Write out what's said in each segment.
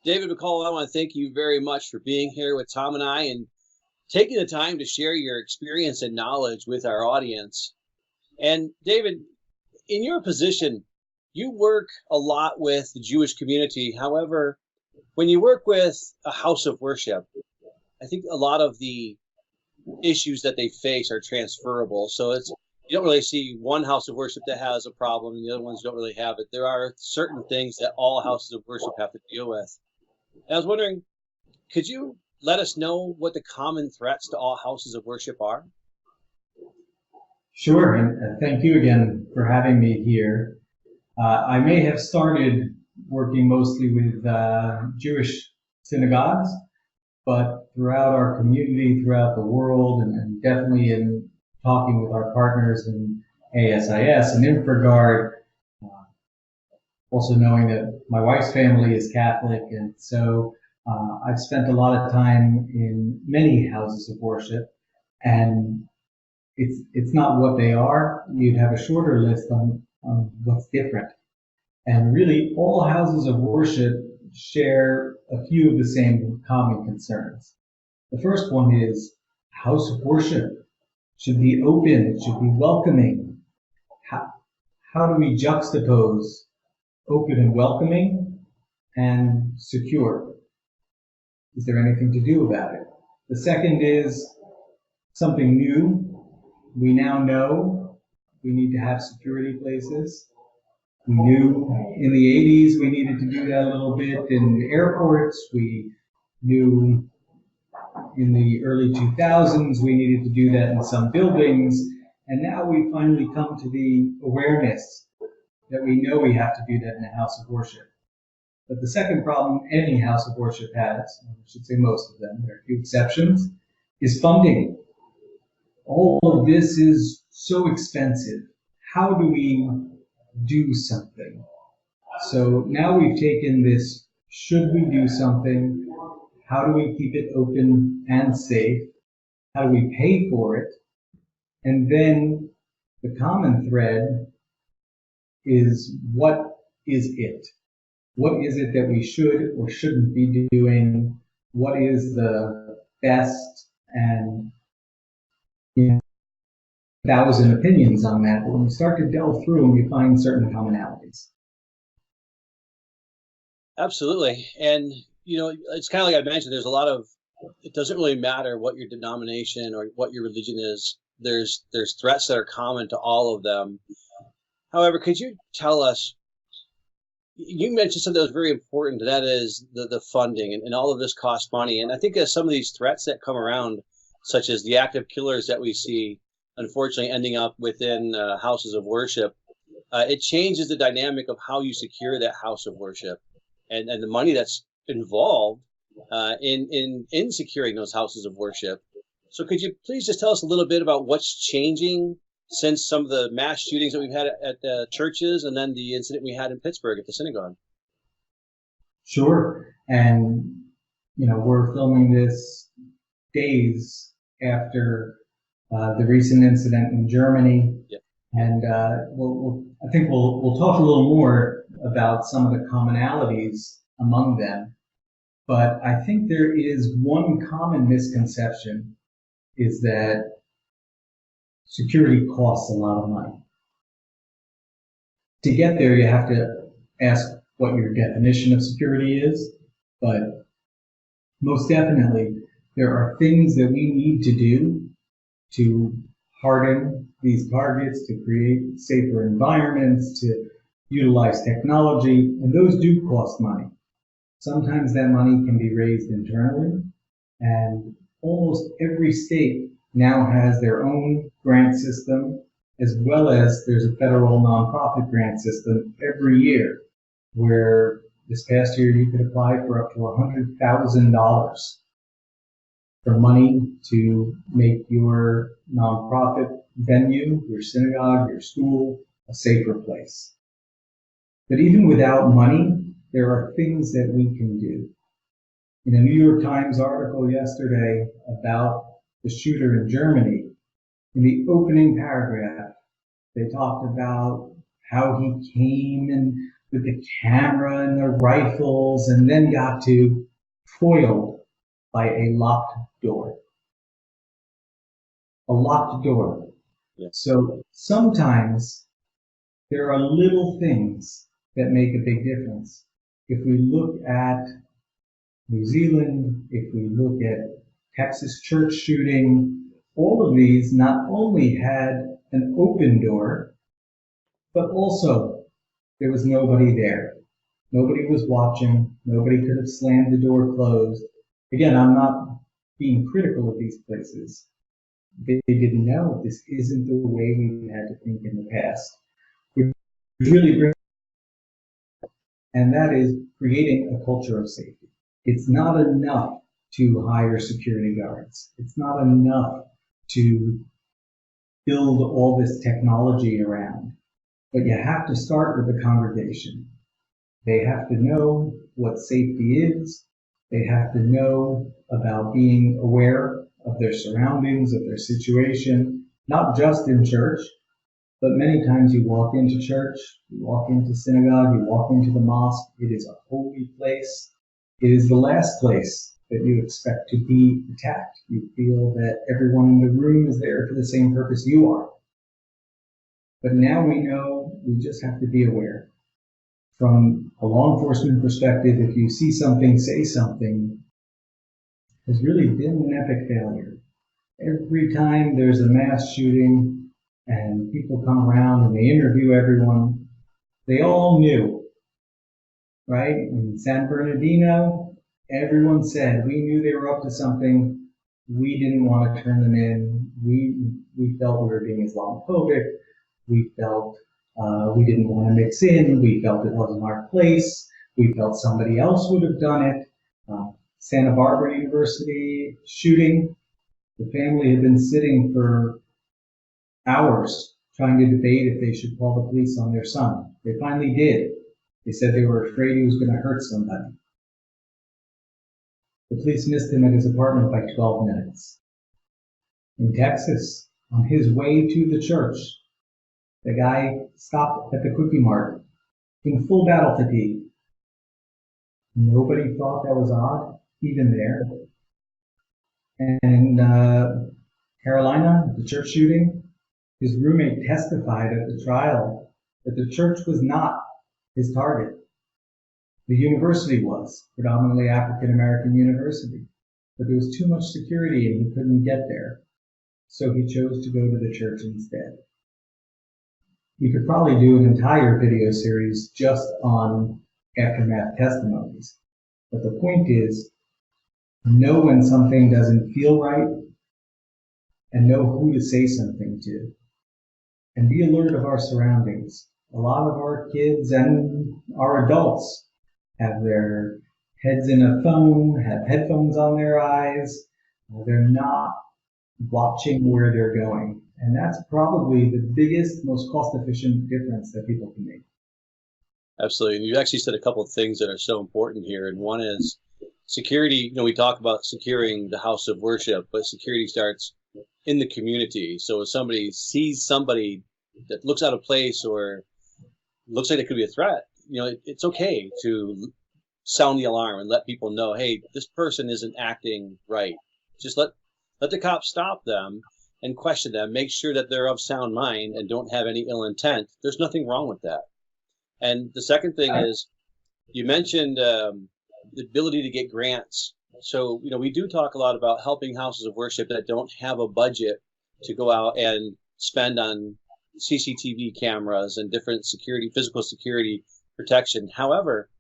David Bacall, I want to thank you very much for being here with Tom and I and taking the time to share your experience and knowledge with our audience. And David, in your position, you work a lot with the Jewish community. However, when you work with a house of worship, I think a lot of the issues that they face are transferable. So you don't really see one house of worship that has a problem and the other ones don't really have it. There are certain things that all houses of worship have to deal with. And I was wondering, could you let us know what the common threats to all houses of worship are? Sure, and thank you again for having me here. I may have started working mostly with Jewish synagogues, but throughout our community, throughout the world, and definitely in talking with our partners in ASIS and InfraGard, also knowing that my wife's family is Catholic, and so I've spent a lot of time in many houses of worship, and it's not what they are. You'd have a shorter list on what's different. And really, all houses of worship share a few of the same common concerns. The first one is house of worship should be open, it should be welcoming. How do we juxtapose open and welcoming and secure? Is there anything to do about it? The second is something new. We now know we need to have security places. We knew in the 80s we needed to do that a little bit in airports. We knew in the early 2000s we needed to do that in some buildings. And now we finally come to the awareness that we know we have to do that in a house of worship. But the second problem any house of worship has, I should say most of them, there are a few exceptions, is funding. All of this is so expensive. How do we do something? So now we've taken this, should we do something? How do we keep it open and safe? How do we pay for it? And then the common thread is, what is it? What is it that we should or shouldn't be doing? What is the best? And 1,000 opinions on that, but when you start to delve through them, you find certain commonalities. Absolutely. And, it's kind of like I mentioned, there's a lot of, it doesn't really matter what your denomination or what your religion is. There's threats that are common to all of them. However, could you tell us, you mentioned something that was very important, and that is the funding, and all of this costs money. And I think that some of these threats that come around, such as the active killers that we see, unfortunately ending up within houses of worship, it changes the dynamic of how you secure that house of worship and the money that's involved in securing those houses of worship. So could you please just tell us a little bit about what's changing since some of the mass shootings that we've had at the churches and then the incident we had in Pittsburgh at the synagogue? Sure. And, we're filming this days after the recent incident in Germany. Yep. And I think we'll talk a little more about some of the commonalities among them. But I think there is one common misconception, is that security costs a lot of money. To get there, you have to ask what your definition of security is, but most definitely there are things that we need to do to harden these targets, to create safer environments, to utilize technology, and those do cost money. Sometimes that money can be raised internally, and almost every state now has their own grant system, as well as there's a federal nonprofit grant system every year, where this past year you could apply for up to $100,000 for money to make your nonprofit venue, your synagogue, your school, a safer place. But even without money, there are things that we can do. In a New York Times article yesterday about the shooter in Germany, in the opening paragraph, they talked about how he came and with the camera and the rifles, and then got to foiled by a locked door. A locked door. Yeah. So sometimes there are little things that make a big difference. If we look at New Zealand, if we look at Texas church shooting, all of these not only had an open door, but also there was nobody there. Nobody was watching. Nobody could have slammed the door closed. Again, I'm not being critical of these places. They didn't know this isn't the way we had to think in the past. We really bring, and that is creating a culture of safety. It's not enough to hire security guards. It's not enough to build all this technology around. But you have to start with the congregation. They have to know what safety is. They have to know about being aware of their surroundings, of their situation, not just in church, but many times you walk into church, you walk into synagogue, you walk into the mosque. It is a holy place. It is the last place that you expect to be attacked. You feel that everyone in the room is there for the same purpose you are. But now we know we just have to be aware. From a law enforcement perspective, if you see something, say something, has really been an epic failure. Every time there's a mass shooting and people come around and they interview everyone, they all knew, right? In San Bernardino, everyone said, we knew they were up to something. We didn't want to turn them in. We felt we were being Islamophobic. We felt we didn't want to mix in. We felt it wasn't our place. We felt somebody else would have done it. Santa Barbara University shooting. The family had been sitting for hours trying to debate if they should call the police on their son. They finally did. They said they were afraid he was going to hurt somebody. The police missed him at his apartment by 12 minutes. In Texas, on his way to the church, the guy stopped at the Quickie Mart in full battle fatigue. Nobody thought that was odd, even there. And in Carolina, the church shooting, his roommate testified at the trial that the church was not his target. The university was, predominantly African American university, but there was too much security and he couldn't get there. So he chose to go to the church instead. You could probably do an entire video series just on aftermath testimonies. But the point is, know when something doesn't feel right and know who to say something to. And be alert of our surroundings. A lot of our kids and our adults have their heads in a phone, have headphones on their eyes. They're not watching where they're going. And that's probably the biggest, most cost-efficient difference that people can make. Absolutely. And you actually said a couple of things that are so important here. And one is security. We talk about securing the house of worship, but security starts in the community. So if somebody sees somebody that looks out of place or looks like it could be a threat, it's okay to sound the alarm and let people know, hey, this person isn't acting right. Just let the cops stop them and question them, make sure that they're of sound mind and don't have any ill intent. There's nothing wrong with that. And the second thing is, you mentioned the ability to get grants. So, we do talk a lot about helping houses of worship that don't have a budget to go out and spend on CCTV cameras and different security, physical security protection. However,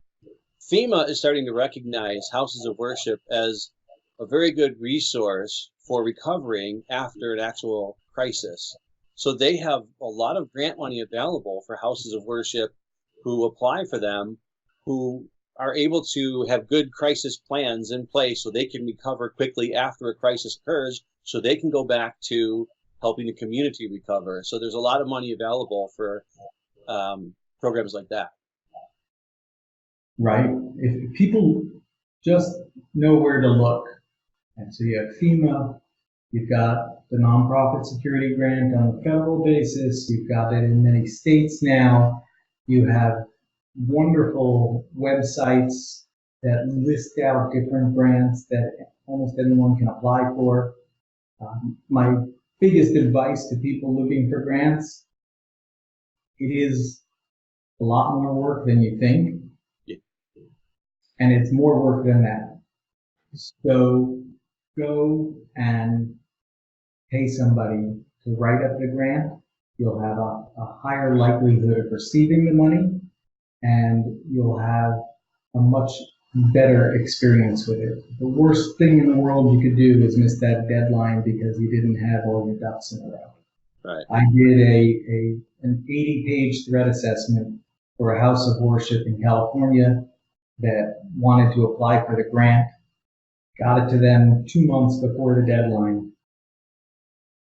FEMA is starting to recognize houses of worship as a very good resource for recovering after an actual crisis. So they have a lot of grant money available for houses of worship who apply for them, who are able to have good crisis plans in place so they can recover quickly after a crisis occurs, so they can go back to helping the community recover. So there's a lot of money available for programs like that. Right. If people just know where to look. And so you have FEMA, you've got the nonprofit security grant on a federal basis, you've got it in many states now, you have wonderful websites that list out different grants that almost anyone can apply for. My biggest advice to people looking for grants, it is a lot more work than you think, and it's more work than that. So go and pay somebody to write up the grant. You'll have a higher likelihood of receiving the money, and you'll have a much better experience with it. The worst thing in the world you could do is miss that deadline because you didn't have all your ducks in a row. Right. I did an 80-page threat assessment for a house of worship in California that wanted to apply for the grant. Got it to them 2 months before the deadline,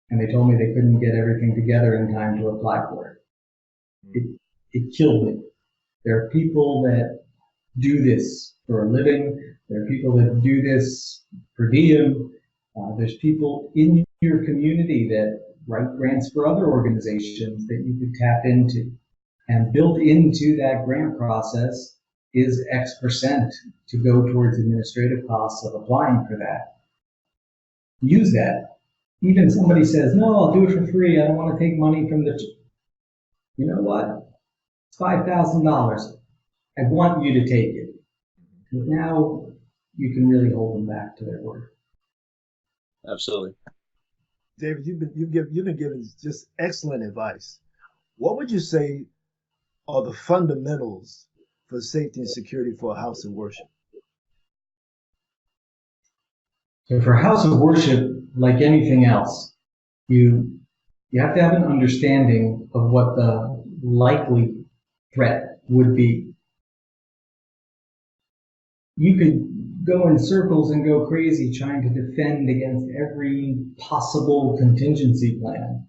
and they told me they couldn't get everything together in time to apply for it. It killed me. There are people that do this for a living. There are people that do this per diem. There's people in your community that write grants for other organizations that you could tap into. And built into that grant process is X% to go towards administrative costs of applying for that. Use that. Even somebody says, no, I'll do it for free. I don't want to take money from the... You know what? It's $5,000. I want you to take it. Because now you can really hold them back to their word. Absolutely. David, you've been giving just excellent advice. What would you say are the fundamentals for safety and security for a house of worship? So for a house of worship, like anything else, you have to have an understanding of what the likely threat would be. You could go in circles and go crazy trying to defend against every possible contingency plan.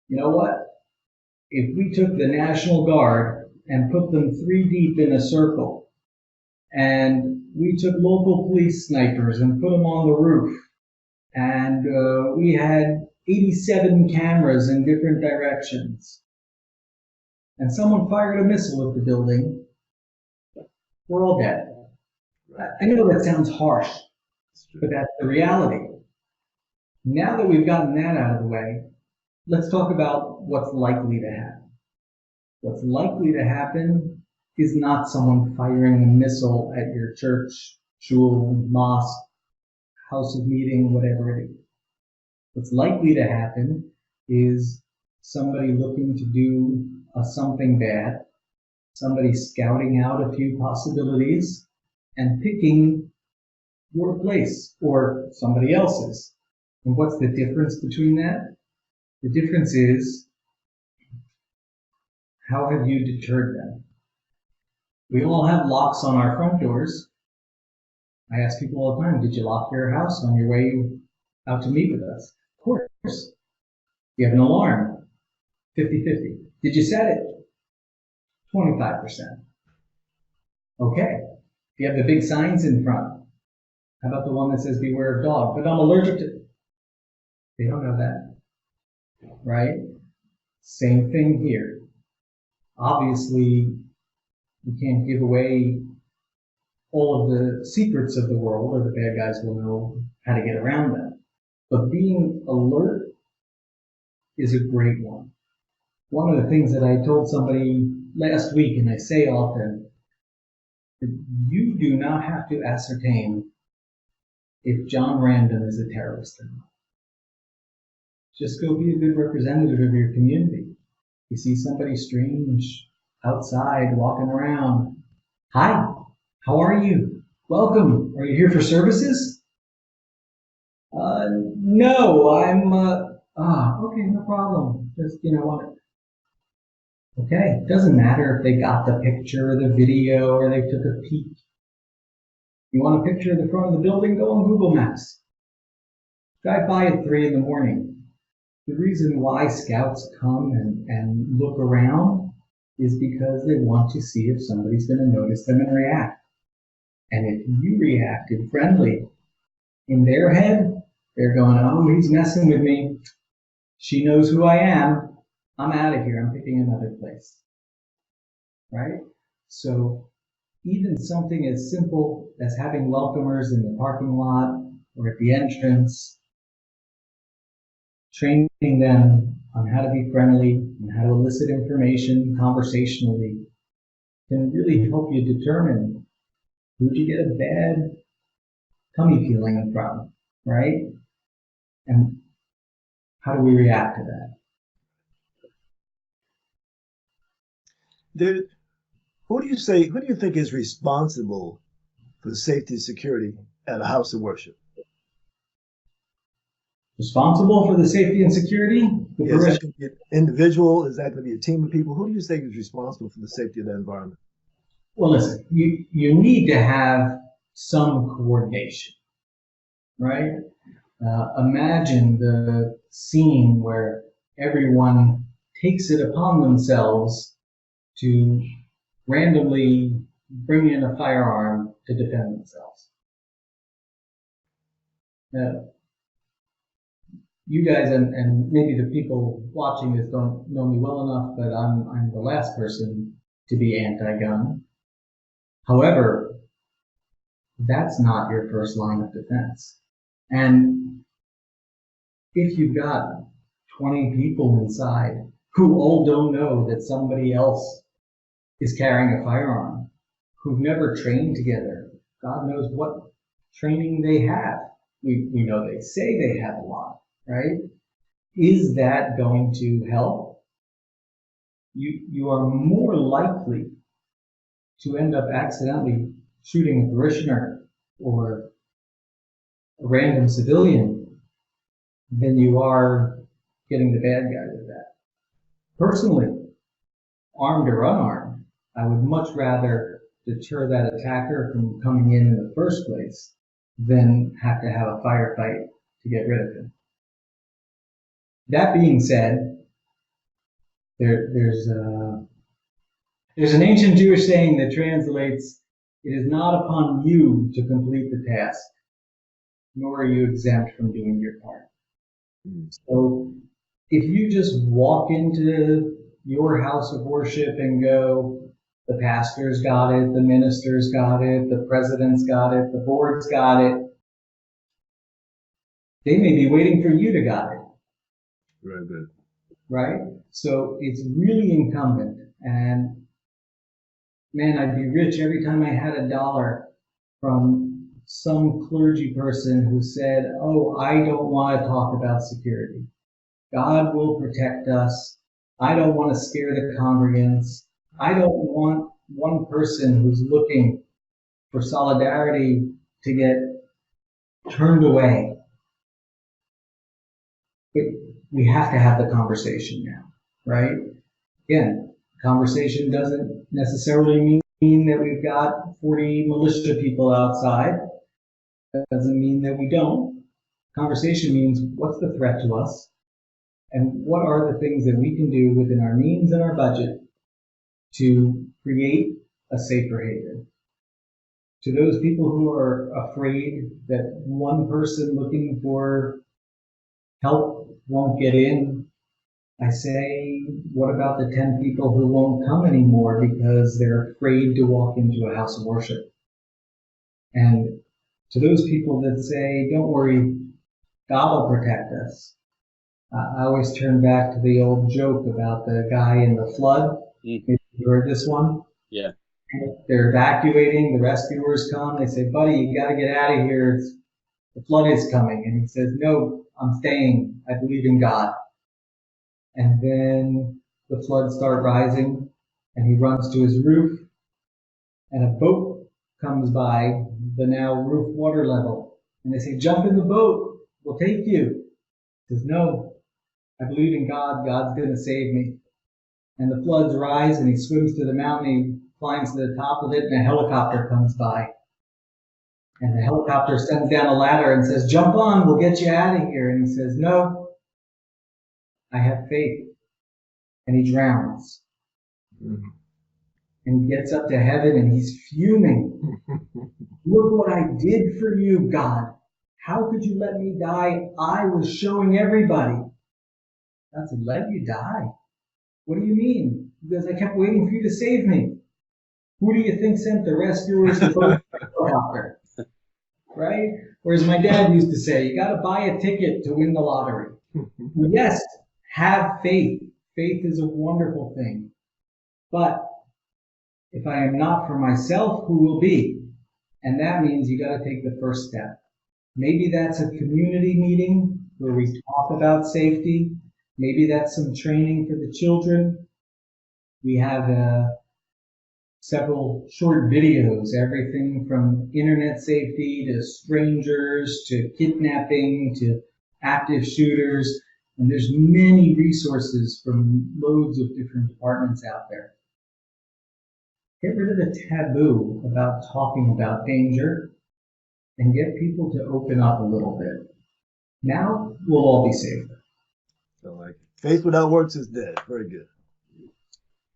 You know what? If we took the National Guard and put them 3 deep in a circle, and we took local police snipers and put them on the roof, and we had 87 cameras in different directions, and someone fired a missile at the building, we're all dead. I know that sounds harsh, but that's the reality. Now that we've gotten that out of the way, let's talk about what's likely to happen. What's likely to happen is not someone firing a missile at your church, shul, mosque, house of meeting, whatever it is. What's likely to happen is somebody looking to do something bad, somebody scouting out a few possibilities and picking your place or somebody else's. And what's the difference between that? The difference is, how have you deterred them? We all have locks on our front doors. I ask people all the time, did you lock your house on your way out to meet with us? Of course. You have an alarm, 50-50. Did you set it? 25%. Okay. Do you have the big signs in front? How about the one that says beware of dog? But I'm allergic to... They don't know that, right? Same thing here. Obviously, we can't give away all of the secrets of the world, or the bad guys will know how to get around them. But being alert is a great one. One of the things that I told somebody last week, and I say often, that you do not have to ascertain if John Random is a terrorist or not. Just go be a good representative of your community. You see somebody strange outside walking around. Hi, how are you? Welcome. Are you here for services? No, I'm, okay, no problem. Just, okay, doesn't matter if they got the picture or the video or they took a peek. You want a picture of the front of the building? Go on Google Maps. Drive by at 3 in the morning. The reason why scouts come and look around is because they want to see if somebody's going to notice them and react. And if you reacted friendly, in their head, they're going, oh, he's messing with me. She knows who I am. I'm out of here. I'm picking another place. Right? So even something as simple as having welcomers in the parking lot or at the entrance, training them on how to be friendly and how to elicit information conversationally can really help you determine who do you get a bad tummy feeling from, right? And how do we react to that? There, who do you think is responsible for safety and security at a house of worship? Responsible for the safety and security? Is that going to be an individual? Is that going to be a team of people? Who do you think is responsible for the safety of that environment? Well, listen, you need to have some coordination, right? Imagine the scene where everyone takes it upon themselves to randomly bring in a firearm to defend themselves. You guys and maybe the people watching this don't know me well enough, but I'm the last person to be anti-gun. However, that's not your first line of defense. And if you've got 20 people inside who all don't know that somebody else is carrying a firearm, who've never trained together, God knows what training they have. We know they say they have a lot, right? Is that going to help? You are more likely to end up accidentally shooting a parishioner or a random civilian than you are getting the bad guy with that. Personally, armed or unarmed, I would much rather deter that attacker from coming in the first place than have to have a firefight to get rid of him. That being said, there's an ancient Jewish saying that translates, "It is not upon you to complete the task, nor are you exempt from doing your part." So if you just walk into your house of worship and go, the pastor's got it, the minister's got it, the president's got it, the board's got it, they may be waiting for you to got it. Very good. Right? So it's really incumbent. And man, I'd be rich every time I had $1 from some clergy person who said, "Oh, I don't want to talk about security. God will protect us. I don't want to scare the congregants. I don't want one person who's looking for solidarity to get turned away." But we have to have the conversation now, right? Again, conversation doesn't necessarily mean that we've got 40 militia people outside. That doesn't mean that we don't. Conversation means what's the threat to us and what are the things that we can do within our means and our budget to create a safer haven. To those people who are afraid that one person looking for help won't get in, I say, what about the 10 people who won't come anymore because they're afraid to walk into a house of worship? And to those people that say, don't worry, God will protect us. I always turn back to the old joke about the guy in the flood. You heard this one? Yeah. They're evacuating, the rescuers come, they say, "Buddy, you gotta get out of here. The flood is coming." And he says, "No, I'm staying. I believe in God." And then the floods start rising, and he runs to his roof, and a boat comes by the now roof water level. And they say, "Jump in the boat. We'll take you." He says, "No, I believe in God. God's going to save me." And the floods rise, and he swims to the mountain. He climbs to the top of it, and a helicopter comes by. And the helicopter sends down a ladder and says, "Jump on, we'll get you out of here." And he says, "No, I have faith." And he drowns. And he gets up to heaven and he's fuming. "Look what I did for you, God. How could you let me die? I was showing everybody." God said, "Let you die? What do you mean?" Because I kept waiting for you to save me. Who do you think sent the rescuers to the helicopter? Right? Whereas my dad used to say, you got to buy a ticket to win the lottery. Yes, have faith. Faith is a wonderful thing. But if I am not for myself, who will be? And that means you got to take the first step. Maybe that's a community meeting where we talk about safety. Maybe that's some training for the children. We have several short videos, everything from internet safety to strangers to kidnapping to active shooters. And there's many resources from loads of different departments out there. Get rid of the taboo about talking about danger and get people to open up a little bit. Now we'll all be safer. I like it. Faith without works is dead. Very good.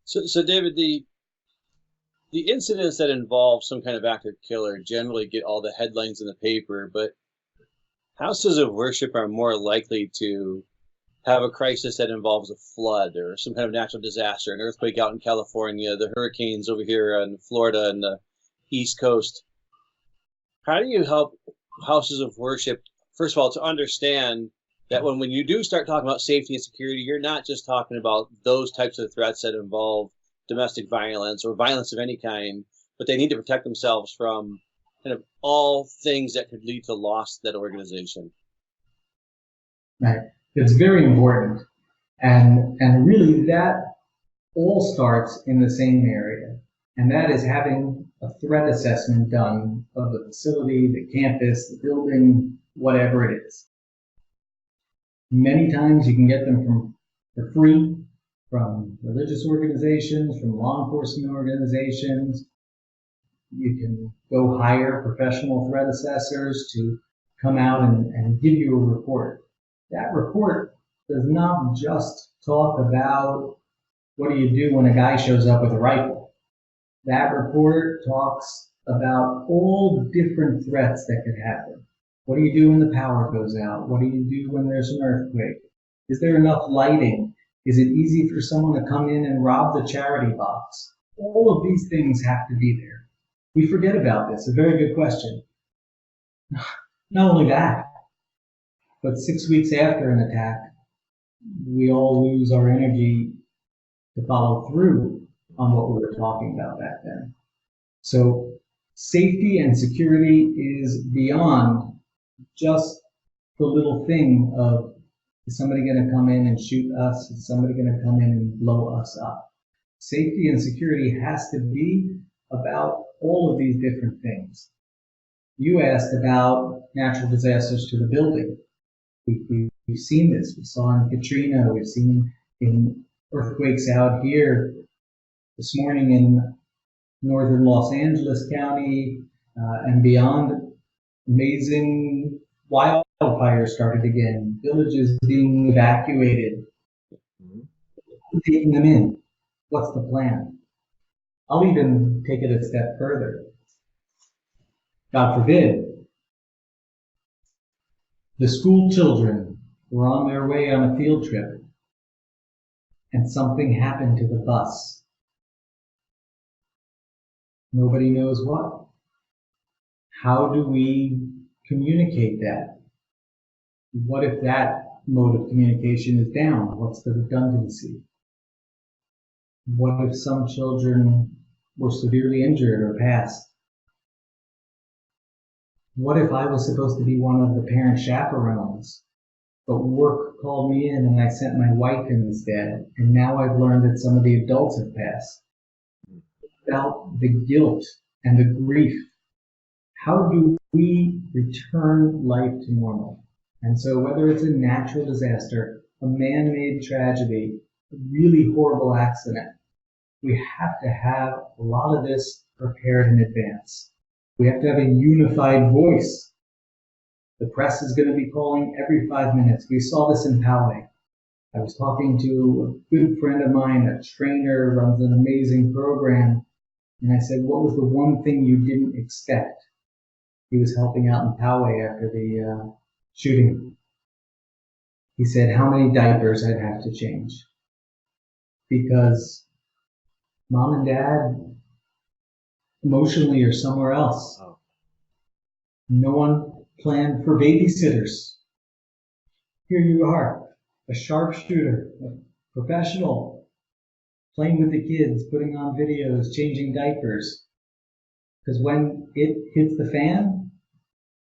So David, the incidents that involve some kind of active killer generally get all the headlines in the paper, but houses of worship are more likely to have a crisis that involves a flood or some kind of natural disaster, an earthquake out in California, the hurricanes over here in Florida and the East Coast. How do you help houses of worship, first of all, to understand that when you do start talking about safety and security, you're not just talking about those types of threats that involve domestic violence or violence of any kind, but they need to protect themselves from kind of all things that could lead to loss to that organization? Right. It's very important. And really that all starts in the same area. And that is having a threat assessment done of the facility, the campus, the building, whatever it is. Many times you can get them for free from religious organizations, from law enforcement organizations. You can go hire professional threat assessors to come out and give you a report. That report does not just talk about what do you do when a guy shows up with a rifle. That report talks about all different threats that could happen. What do you do when the power goes out? What do you do when there's an earthquake? Is there enough lighting? Is it easy for someone to come in and rob the charity box? All of these things have to be there. We forget about this. A very good question. Not only that, but 6 weeks after an attack, we all lose our energy to follow through on what we were talking about back then. So safety and security is beyond just the little thing of, is somebody going to come in and shoot us? Is somebody going to come in and blow us up? Safety and security has to be about all of these different things. You asked about natural disasters to the building. We've seen this. We saw in Katrina. We've seen in earthquakes out here this morning in northern Los Angeles County and beyond. Amazing wildfires started again. Villages being evacuated. Taking them in. What's the plan? I'll even take it a step further. God forbid, the school children were on their way on a field trip and something happened to the bus. Nobody knows what. How do we communicate that? What if that mode of communication is down? What's the redundancy? What if some children were severely injured or passed? What if I was supposed to be one of the parent chaperones, but work called me in and I sent my wife in instead, and now I've learned that some of the adults have passed? About the guilt and the grief. How do we return life to normal? And so whether it's a natural disaster, a man-made tragedy, a really horrible accident, we have to have a lot of this prepared in advance. We have to have a unified voice. The press is going to be calling every 5 minutes. We saw this in Poway. I was talking to a good friend of mine, a trainer, runs an amazing program, and I said, what was the one thing you didn't expect? He was helping out in Poway after the shooting. He said how many diapers I'd have to change. Because mom and dad emotionally or somewhere else. Oh. No one planned for babysitters. Here you are, a sharpshooter, a professional, playing with the kids, putting on videos, changing diapers. Because when it hits the fan,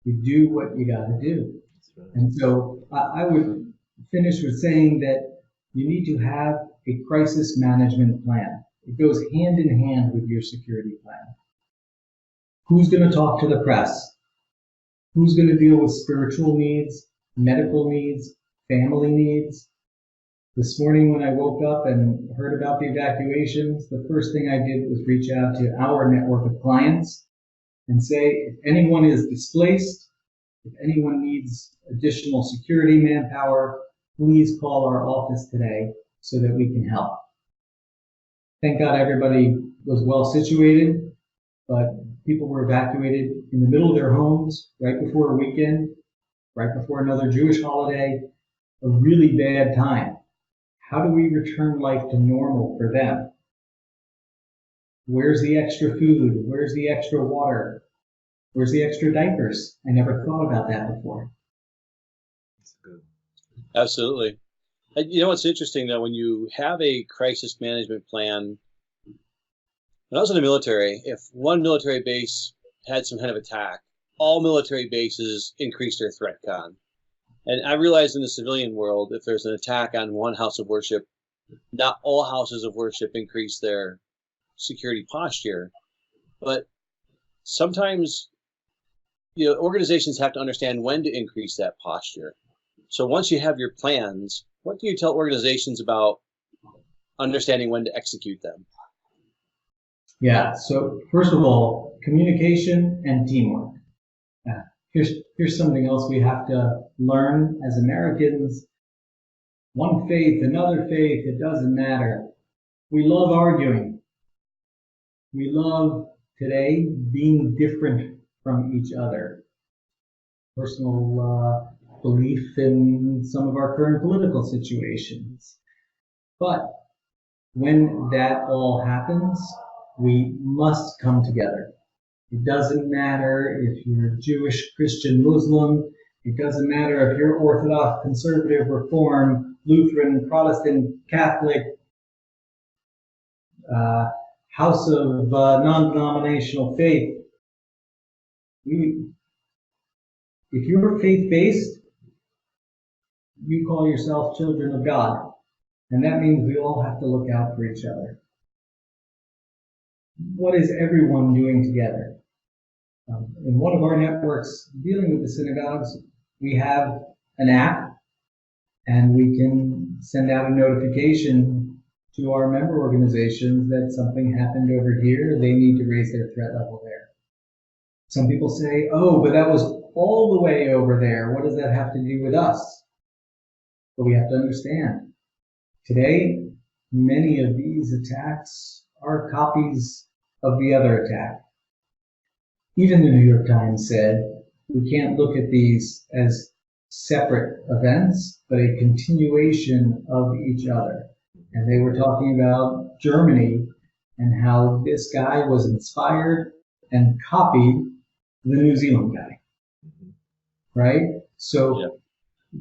you do what you got to do. Right. And so I would finish with saying that you need to have a crisis management plan. It goes hand in hand with your security plan. Who's going to talk to the press? Who's going to deal with spiritual needs, medical needs, family needs? This morning when I woke up and heard about the evacuations, the first thing I did was reach out to our network of clients and say, if anyone is displaced, if anyone needs additional security manpower, please call our office today so that we can help. Thank God everybody was well situated, but people were evacuated in the middle of their homes right before a weekend, right before another Jewish holiday, a really bad time. How do we return life to normal for them? Where's the extra food? Where's the extra water? Where's the extra diapers? I never thought about that before. That's good. Absolutely. And you know what's interesting though, when you have a crisis management plan, when I was in the military, if one military base had some kind of attack, all military bases increased their threat con. And I realized in the civilian world, if there's an attack on one house of worship, not all houses of worship increase their security posture. But sometimes, organizations have to understand when to increase that posture. So once you have your plans, what do you tell organizations about understanding when to execute them? Yeah, so first of all, communication and teamwork. Here's something else we have to learn as Americans. One faith, another faith, it doesn't matter. We love arguing. We love today being different from each other. Personal belief in some of our current political situations. But when that all happens, we must come together. It doesn't matter if you're Jewish, Christian, Muslim. It doesn't matter if you're Orthodox, Conservative, Reform, Lutheran, Protestant, Catholic, House of non-denominational faith. If you're faith-based, you call yourself children of God. And that means we all have to look out for each other. What is everyone doing together? In one of our networks dealing with the synagogues, we have an app, and we can send out a notification to our member organizations that something happened over here, they need to raise their threat level there. Some people say, oh, but that was all the way over there. What does that have to do with us? But we have to understand, today, many of these attacks are copies of the other attack. Even the New York Times said, we can't look at these as separate events, but a continuation of each other. And they were talking about Germany and how this guy was inspired and copied the New Zealand guy, right? So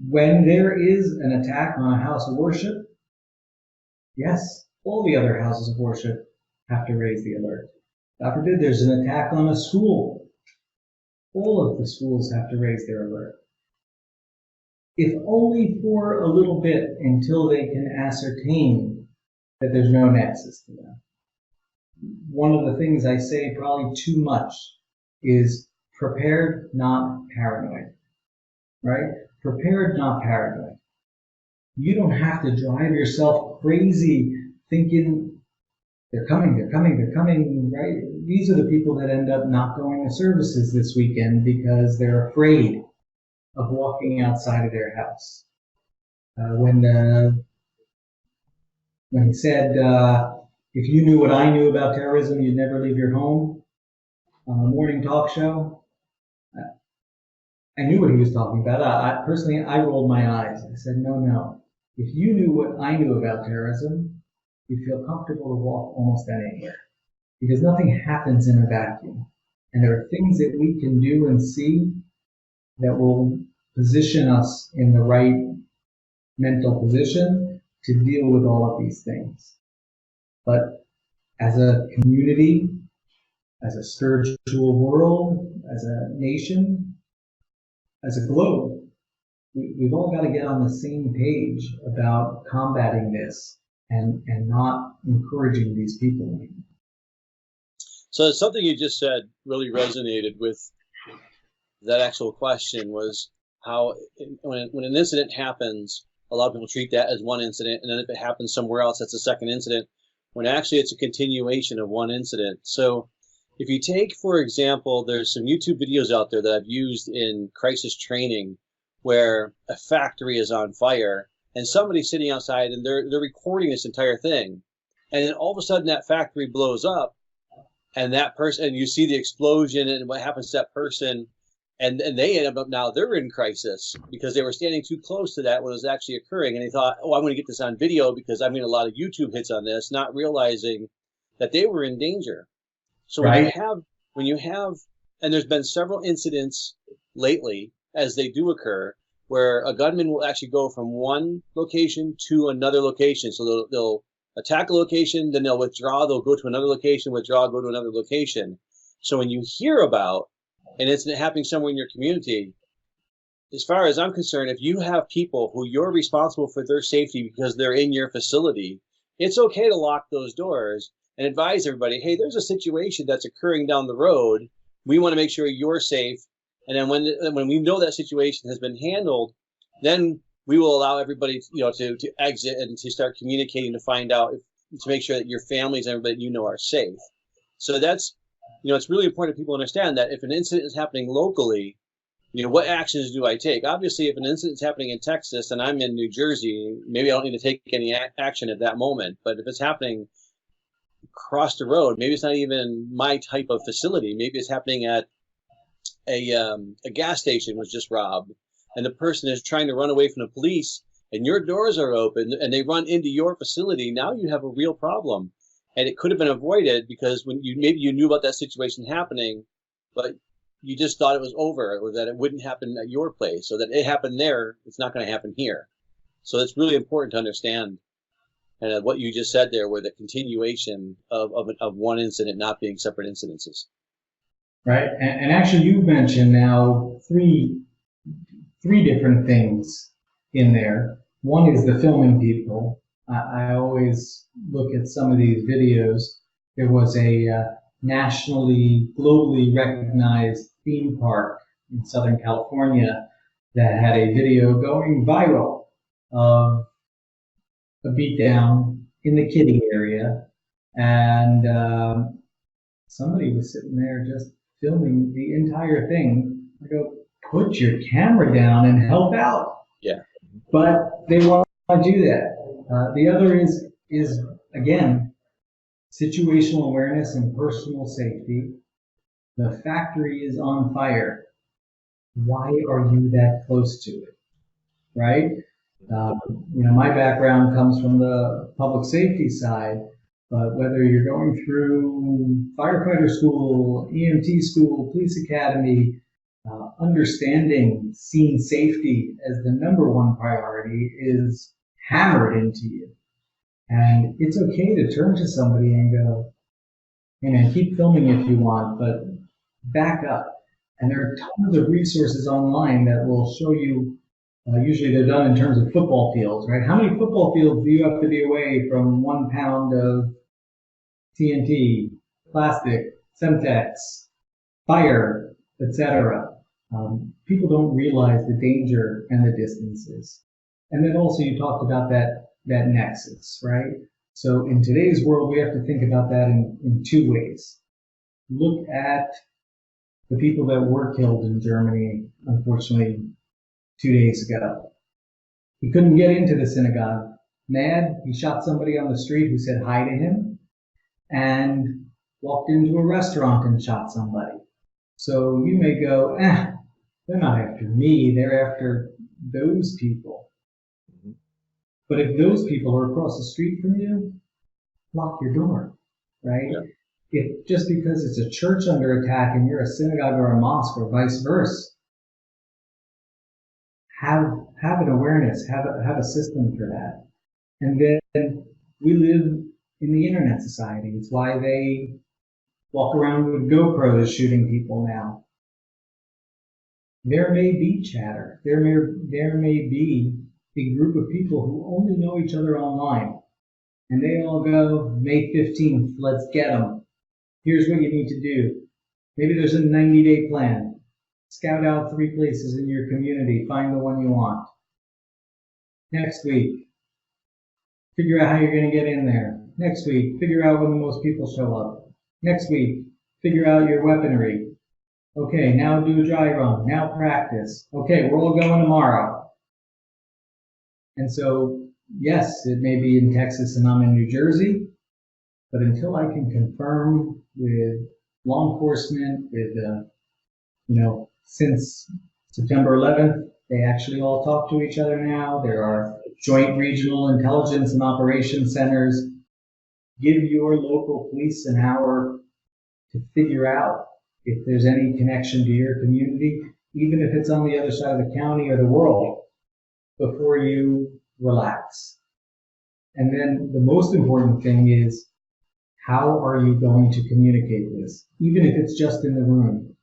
when there is an attack on a house of worship, yes, all the other houses of worship have to raise the alert. God forbid there's an attack on a school. All of the schools have to raise their alert. If only for a little bit until they can ascertain that there's no nexus to them. One of the things I say probably too much is prepared, not paranoid. Right? Prepared, not paranoid. You don't have to drive yourself crazy thinking they're coming, right? These are the people that end up not going to services this weekend because they're afraid of walking outside of their house. When he said, if you knew what I knew about terrorism, you'd never leave your home, on the morning talk show, I knew what he was talking about. Personally, I rolled my eyes. I said, no. If you knew what I knew about terrorism, you'd feel comfortable to walk almost anywhere. because nothing happens in a vacuum. And there are things that we can do and see that will position us in the right mental position to deal with all of these things. But as a community, as a spiritual world, as a nation, as a globe, we've all got to get on the same page about combating this and not encouraging these people. So something you just said really resonated with that actual question, was how when an incident happens, a lot of people treat that as one incident, and then if it happens somewhere else, that's a second incident, when actually it's a continuation of one incident. So if you take, for example, there's some YouTube videos out there that I've used in crisis training where a factory is on fire and somebody's sitting outside and they're recording this entire thing. And then all of a sudden that factory blows up, and that person, and you see the explosion and what happens to that person, and they end up, now they're in crisis because they were standing too close to that when it was actually occurring, and they thought, oh, I'm going to get this on video because I'm getting a lot of YouTube hits on this, not realizing that they were in danger. So Right. when you have, and there's been several incidents lately as they do occur, where a gunman will actually go from one location to another location. So they'll attack a location, then they'll withdraw, they'll go to another location, withdraw, go to another location. So when you hear about an incident happening somewhere in your community, as far as I'm concerned, if you have people who you're responsible for their safety because they're in your facility, it's okay to lock those doors and advise everybody, hey, there's a situation that's occurring down the road. We want to make sure you're safe. And then when we know that situation has been handled, then we will allow everybody, to exit and to start communicating to find out, to make sure that your families and everybody are safe. So that's, it's really important that people understand that if an incident is happening locally, what actions do I take? Obviously, if an incident is happening in Texas and I'm in New Jersey, maybe I don't need to take any action at that moment. But if it's happening across the road, maybe it's not even my type of facility. Maybe it's happening at a gas station was just robbed, and the person is trying to run away from the police, and your doors are open, and they run into your facility. Now you have a real problem, and it could have been avoided because maybe you knew about that situation happening, but you just thought it was over, or that it wouldn't happen at your place, so that it happened there, it's not going to happen here. So it's really important to understand, and what you just said there, were the continuation of one incident not being separate incidences. Right, and actually, you mentioned now three different things in there. One is the filming people. I always look at some of these videos. There was a nationally, globally recognized theme park in Southern California that had a video going viral of a beatdown in the kiddie area, and somebody was sitting there just filming the entire thing. I go, put your camera down and help out. Yeah. But they want to do that. The other is again, situational awareness and personal safety. The factory is on fire. Why are you that close to it? Right? My background comes from the public safety side. But whether you're going through firefighter school, EMT school, police academy, understanding scene safety as the number one priority is hammered into you. And it's okay to turn to somebody and go, hey man, keep filming if you want, but back up. And there are tons of resources online that will show you, usually they're done in terms of football fields, right? How many football fields do you have to be away from 1 pound of TNT, plastic, Semtex, fire, etc.? People don't realize the danger and the distances. And then also you talked about that nexus, right? So in today's world, we have to think about that in two ways. Look at the people that were killed in Germany, unfortunately, 2 days ago. He couldn't get into the synagogue. Mad, he shot somebody on the street who said hi to him, and walked into a restaurant and shot somebody. So you may go, they're not after me, they're after those people. But if those people are across the street from you, lock your door, right? Yeah. if just because it's a church under attack and you're a synagogue or a mosque or vice versa, have an awareness, have a system for that. And then we live in the internet society. It's why they walk around with GoPros shooting people now. There may be chatter. There may be a group of people who only know each other online. And they all go, May 15th, let's get them. Here's what you need to do. Maybe there's a 90-day plan. Scout out 3 places in your community. Find the one you want. Next week, figure out how you're going to get in there. Next week, figure out when the most people show up. Next week, figure out your weaponry. Okay, now do a dry run. Now practice. Okay, we're all going tomorrow. And so, yes, it may be in Texas and I'm in New Jersey, but until I can confirm with law enforcement, since September 11th, they actually all talk to each other now. There are joint regional intelligence and operations centers. Give your local police an hour to figure out if there's any connection to your community, even if it's on the other side of the county or the world, before you relax. And then the most important thing is, how are you going to communicate this? Even if it's just in the room.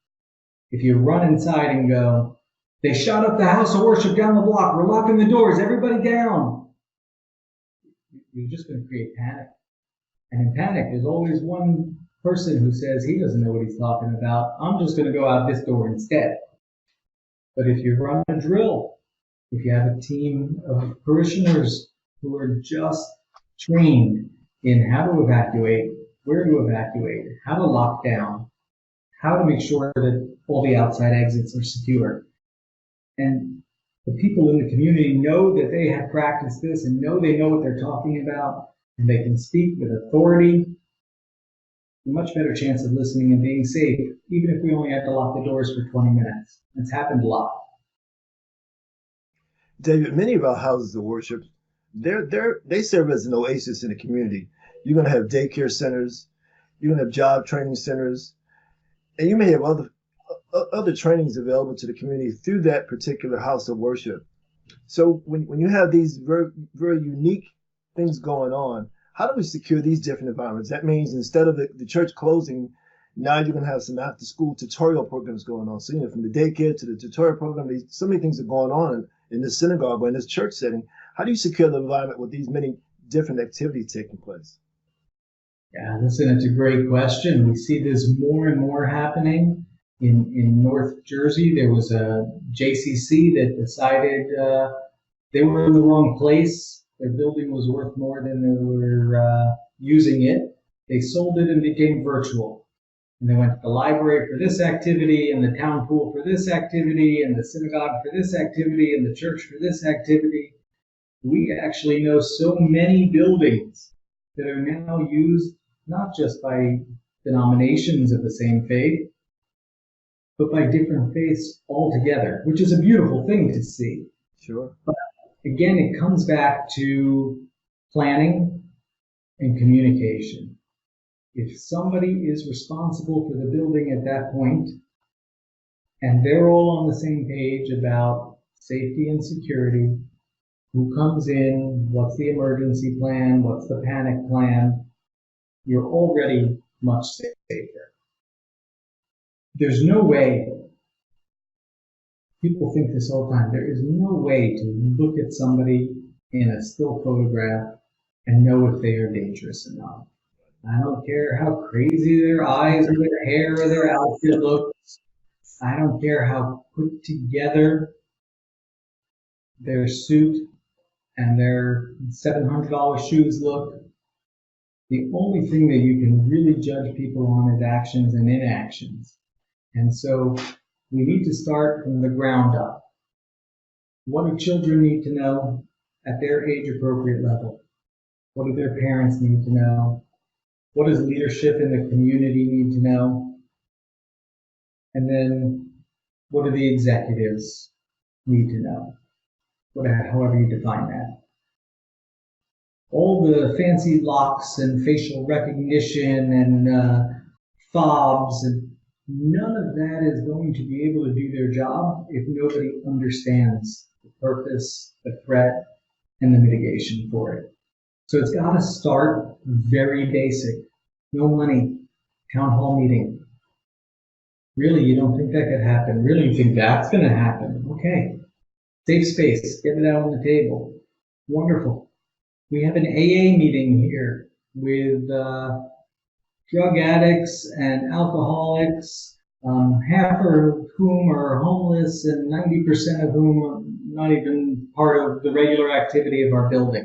If you run inside and go, they shot up the house of worship down the block, we're locking the doors, everybody down. You're just going to create panic. And in panic, there's always one person who says he doesn't know what he's talking about. I'm just going to go out this door instead. But if you run a drill, if you have a team of parishioners who are just trained in how to evacuate, where to evacuate, how to lock down, how to make sure that all the outside exits are secure. And the people in the community know that they have practiced this and know they know what they're talking about, and they can speak with authority. A much better chance of listening and being safe, even if we only have to lock the doors for 20 minutes. It's happened a lot. David, many of our houses of worship, they serve as an oasis in the community. You're going to have daycare centers, you're going to have job training centers, and you may have other trainings available to the community through that particular house of worship. So when you have these very, very unique things going on, how do we secure these different environments? That means instead of the church closing, now you're going to have some after school tutorial programs going on. So, from the daycare to the tutorial program, so many things are going on in this synagogue or in this church setting. How do you secure the environment with these many different activities taking place? Yeah, listen, it's a great question. We see this more and more happening. In North Jersey, there was a JCC that decided they were in the wrong place. Their building was worth more than they were using it. They sold it and became virtual. And they went to the library for this activity, and the town pool for this activity, and the synagogue for this activity, and the church for this activity. We actually know so many buildings that are now used not just by denominations of the same faith, but by different faiths altogether, which is a beautiful thing to see. Sure. But again, it comes back to planning and communication. If somebody is responsible for the building at that point, and they're all on the same page about safety and security, who comes in, what's the emergency plan, what's the panic plan, you're already much safer. There's no way, people think this all the time, there is no way to look at somebody in a still photograph and know if they are dangerous or not. I don't care how crazy their eyes or their hair or their outfit looks. I don't care how put together their suit and their $700 shoes look. The only thing that you can really judge people on is actions and inactions. And so we need to start from the ground up. What do children need to know at their age appropriate level? What do their parents need to know? What does leadership in the community need to know? And then what do the executives need to know? However you define that. all the fancy locks and facial recognition and fobs, and none of that is going to be able to do their job if nobody understands the purpose, the threat, and the mitigation for it. So it's got to start very basic. No money, town hall meeting. Really, you don't think that could happen? Really, you think that's going to happen? Okay. Safe space, get it out on the table. Wonderful. We have an AA meeting here with drug addicts and alcoholics, half of whom are homeless and 90% of whom are not even part of the regular activity of our building.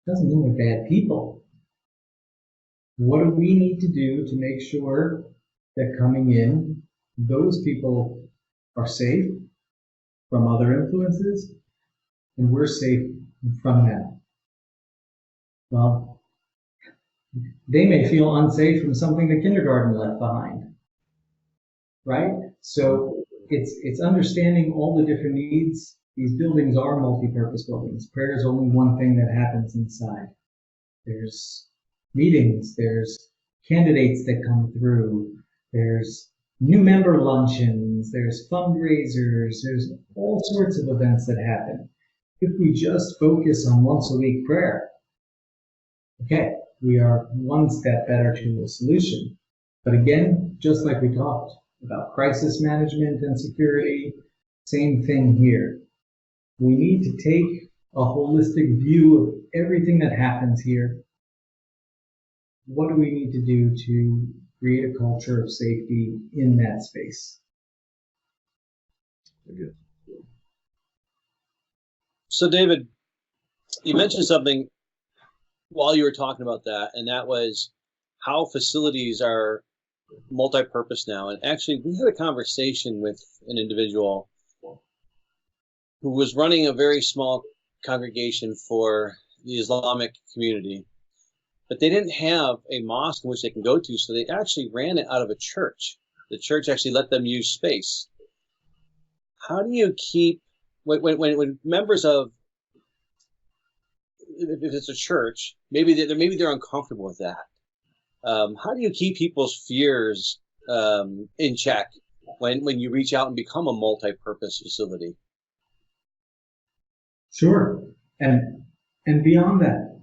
Doesn't mean they're bad people. What do we need to do to make sure that coming in, those people are safe from other influences and we're safe from them? Well, they may feel unsafe from something the kindergarten left behind, right? So it's understanding all the different needs. These buildings are multi-purpose buildings. Prayer is only one thing that happens inside. There's meetings, there's candidates that come through, there's new member luncheons, there's fundraisers, there's all sorts of events that happen. If we just focus on once a week prayer, okay, we are one step better to a solution. But again, just like we talked about crisis management and security, same thing here. We need to take a holistic view of everything that happens here. What do we need to do to create a culture of safety in that space? Good. So, David, you mentioned something while you were talking about that, and that was how facilities are multi-purpose now. And actually, we had a conversation with an individual who was running a very small congregation for the Islamic community, but they didn't have a mosque in which they can go to, so they actually ran it out of a church. The church actually let them use space. How do you keep, when members of, if it's a church, maybe they're uncomfortable with that. How do you keep people's fears in check when you reach out and become a multi-purpose facility? Sure. And beyond that,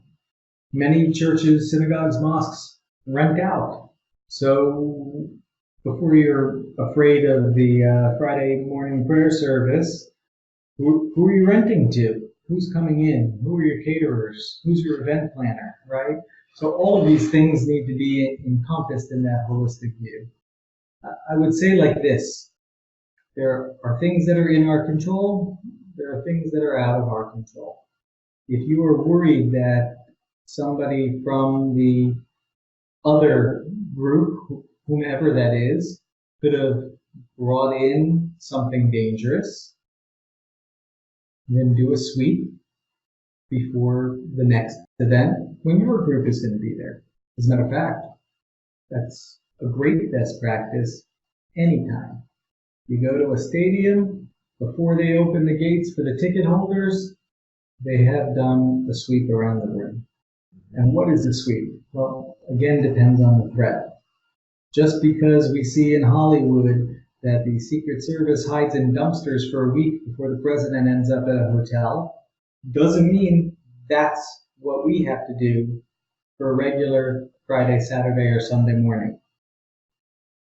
many churches, synagogues, mosques rent out. So before you're afraid of the Friday morning prayer service, who are you renting to? Who's coming in? Who are your caterers? Who's your event planner, right? So all of these things need to be encompassed in that holistic view. I would say like this: there are things that are in our control. There are things that are out of our control. If you are worried that somebody from the other group, whomever that is, could have brought in something dangerous, then do a sweep before the next event when your group is going to be there. As a matter of fact, that's a great best practice anytime. You go to a stadium, before they open the gates for the ticket holders, they have done a sweep around the room. And what is a sweep? Well, again, depends on the threat. Just because we see in Hollywood that the Secret Service hides in dumpsters for a week before the president ends up at a hotel, doesn't mean that's what we have to do for a regular Friday, Saturday, or Sunday morning.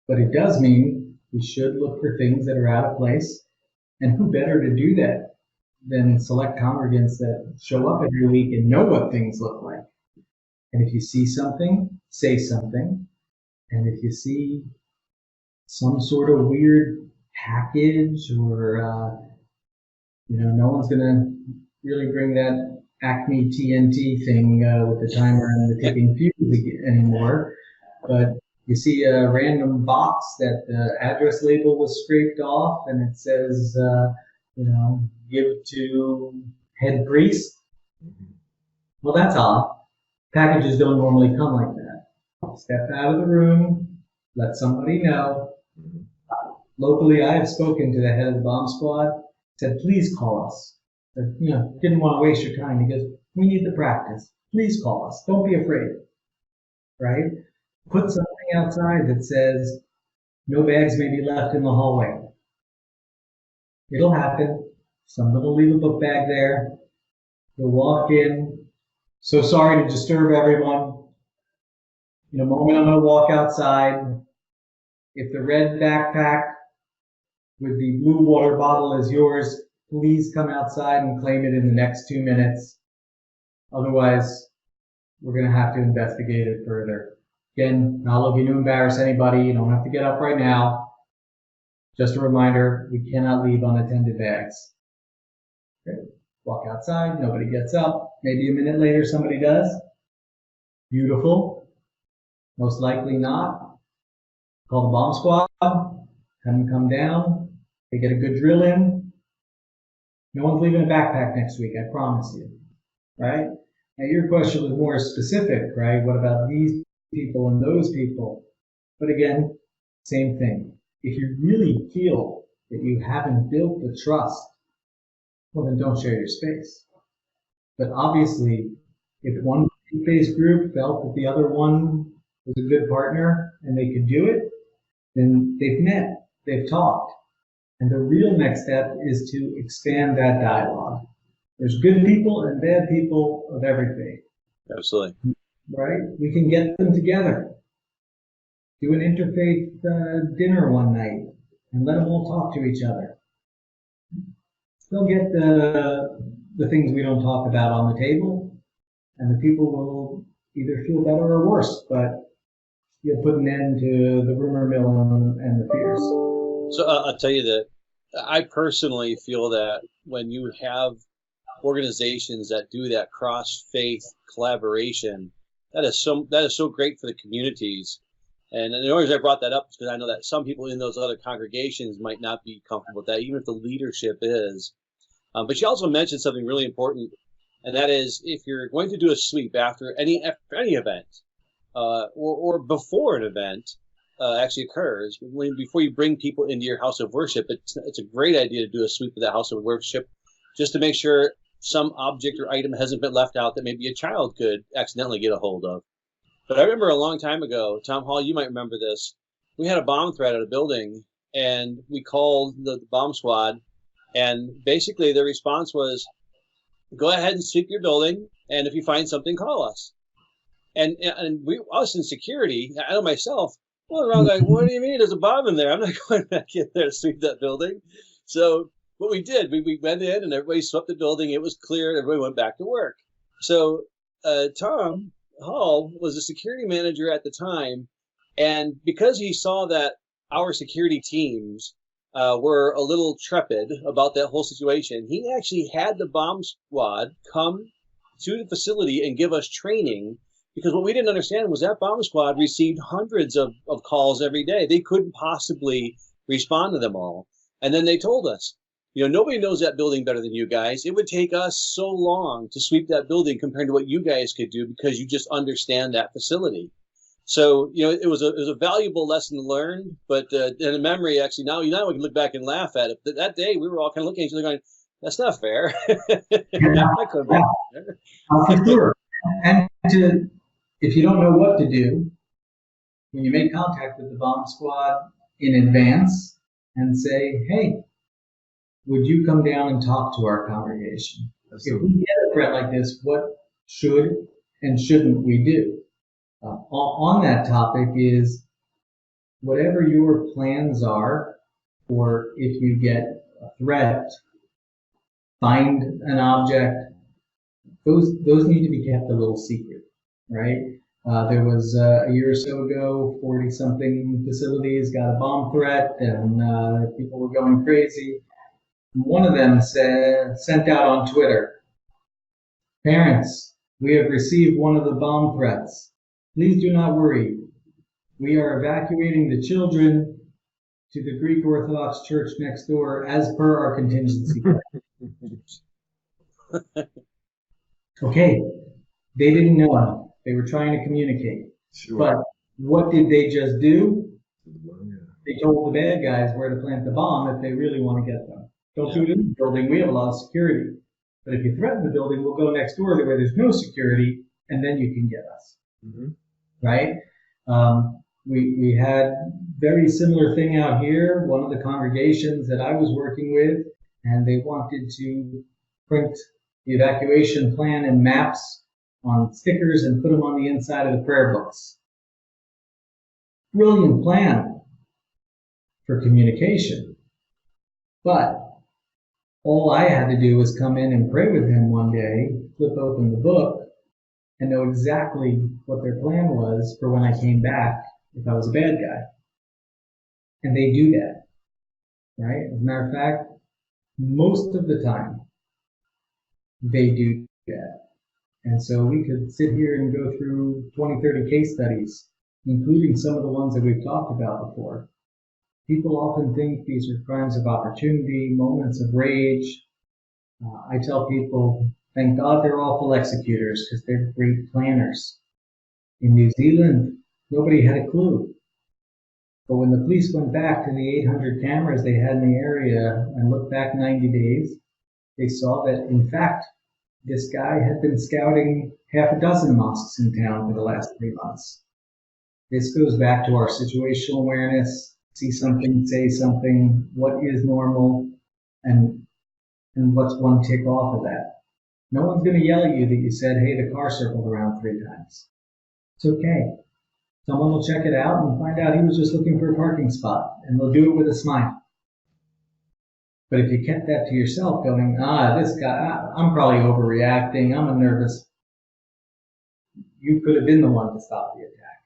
But it does mean we should look for things that are out of place. And who better to do that than select congregants that show up every week and know what things look like? And if you see something, say something. And if you see some sort of weird package or, no one's going to really bring that Acme TNT thing with the timer and the ticking fuse anymore. But you see a random box that the address label was scraped off and it says, give to head priest. Well, that's odd. Packages don't normally come like that. Step out of the room, let somebody know. Locally, I have spoken to the head of the bomb squad, said, please call us. Said, didn't want to waste your time. He goes, We need the practice. Please call us. Don't be afraid, right? Put something outside that says, no bags may be left in the hallway. It'll happen. Someone will leave a book bag there. You'll walk in. So sorry to disturb everyone. In a moment, I'm going to walk outside. If the red backpack with the blue water bottle is yours, please come outside and claim it in the next 2 minutes. Otherwise, we're going to have to investigate it further. Again, not looking to embarrass anybody. You don't have to get up right now. Just a reminder, we cannot leave unattended bags. Okay. Walk outside, nobody gets up. Maybe a minute later somebody does. Beautiful. Most likely not. Call the bomb squad, have them come down. They get a good drill in. No one's leaving a backpack next week, I promise you. Right? Now your question was more specific, right? What about these people and those people? But again, same thing. If you really feel that you haven't built the trust, well, then don't share your space. But obviously, if one faith group felt that the other one was a good partner and they could do it, then they've met, they've talked. And the real next step is to expand that dialogue. There's good people and bad people of every faith. Absolutely. Right? We can get them together. Do an interfaith dinner one night and let them all talk to each other. They'll get the things we don't talk about on the table, and the people will either feel better or worse, but you'll put an end to the rumor mill and the fears. So I'll tell you that I personally feel that when you have organizations that do that cross-faith collaboration, that is so great for the communities. And the only reason I brought that up is because I know that some people in those other congregations might not be comfortable with that, even if the leadership is. But she also mentioned something really important, and that is if you're going to do a sweep after any event, or before an event actually occurs, before you bring people into your house of worship, it's a great idea to do a sweep of that house of worship, just to make sure some object or item hasn't been left out that maybe a child could accidentally get a hold of. But I remember a long time ago, Tom Hall, you might remember this. We had a bomb threat at a building, and we called the bomb squad, and basically the response was, go ahead and sweep your building, and if you find something, call us. And us in security, I know myself, well, around like, what do you mean? There's a bomb in there. I'm not going back in there to sweep that building. So what we did, we went in and everybody swept the building. It was clear. Everybody went back to work. So Tom Hall was a security manager at the time. And because he saw that our security teams were a little trepid about that whole situation, he actually had the bomb squad come to the facility and give us training, because what we didn't understand was that bomb squad received hundreds of calls every day. They couldn't possibly respond to them all. And then they told us, nobody knows that building better than you guys. It would take us so long to sweep that building compared to what you guys could do, because you just understand that facility. So, it was a valuable lesson learned, but in a memory, actually, now we can look back and laugh at it. But that day, we were all kind of looking at each other going, that's not fair. I could have been For sure. And if you don't know what to do, when you make contact with the bomb squad in advance and say, hey, would you come down and talk to our congregation? Absolutely. If we get a threat like this, what should and shouldn't we do? On that topic is whatever your plans are, or if you get a threat, find an object, those need to be kept a little secret, right? There was a year or so ago, 40-something facilities got a bomb threat, and people were going crazy. One of them sent out on Twitter, parents, we have received one of the bomb threats. Please do not worry. We are evacuating the children to the Greek Orthodox Church next door as per our contingency plan. Okay, they didn't know. They were trying to communicate. Sure. But what did they just do? They told the bad guys where to plant the bomb if they really want to get them. Don't do it in the building. We have a lot of security. But if you threaten the building, we'll go next door to where there's no security, and then you can get us. Mm-hmm. Right? We had very similar thing out here. One of the congregations that I was working with, and they wanted to print the evacuation plan and maps on stickers and put them on the inside of the prayer books. Brilliant plan for communication. But all I had to do was come in and pray with him one day, flip open the book, and know exactly what their plan was for when I came back if I was a bad guy. And they do that, right? As a matter of fact, most of the time, they do that. And so we could sit here and go through 20, 30 case studies, including some of the ones that we've talked about before. People often think these are crimes of opportunity, moments of rage. I tell people, thank God they're awful executors because they're great planners. In New Zealand, nobody had a clue. But when the police went back to the 800 cameras they had in the area and looked back 90 days, they saw that, in fact, this guy had been scouting half a dozen mosques in town for the last 3 months. This goes back to our situational awareness, see something, say something, what is normal, and what's one tick off of that. No one's going to yell at you that you said, hey, the car circled around 3 times. It's okay. Someone will check it out and find out he was just looking for a parking spot, and they'll do it with a smile. But if you kept that to yourself, going, this guy, I'm probably overreacting, I'm nervous, you could have been the one to stop the attack.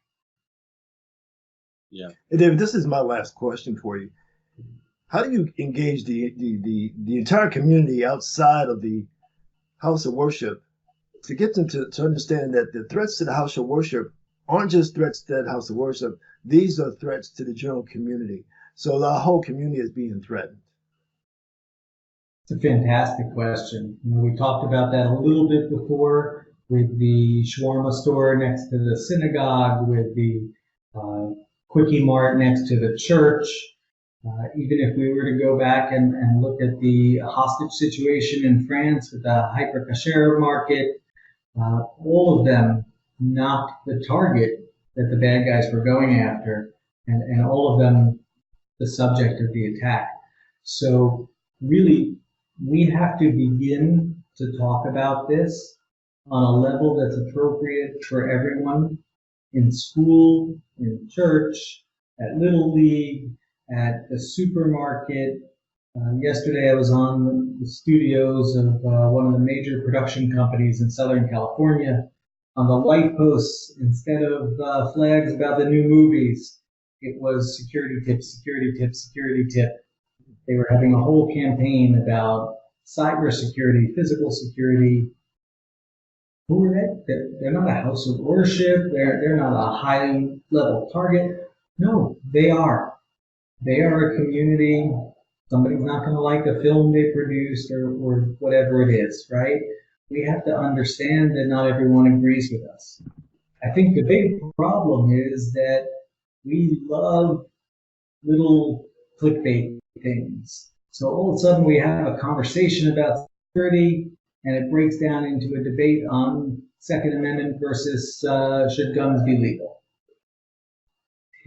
Yeah. And David, this is my last question for you. How do you engage the entire community outside of the house of worship to get them to understand that the threats to the house of worship aren't just threats to that house of worship, these are threats to the general community. So the whole community is being threatened. It's a fantastic question. We talked about that a little bit before with the shawarma store next to the synagogue, with the Quickie Mart next to the church. Even if we were to go back and look at the hostage situation in France with the hyper kasher market, all of them knocked the target that the bad guys were going after, and all of them the subject of the attack. So really, we have to begin to talk about this on a level that's appropriate for everyone in school, in church, at Little League, at the supermarket. Yesterday I was on the studios of one of the major production companies in Southern California. On the light posts, instead of flags about the new movies, it was security tip, security tip, security tip. They were having a whole campaign about cybersecurity, physical security. Who are they? They're not a house of worship. They're not a high-level target. No, they are. They are a community. Somebody's not going to like the film they produced or whatever it is, right? We have to understand that not everyone agrees with us. I think the big problem is that we love little clickbait things. So all of a sudden we have a conversation about security and it breaks down into a debate on Second Amendment versus should guns be legal.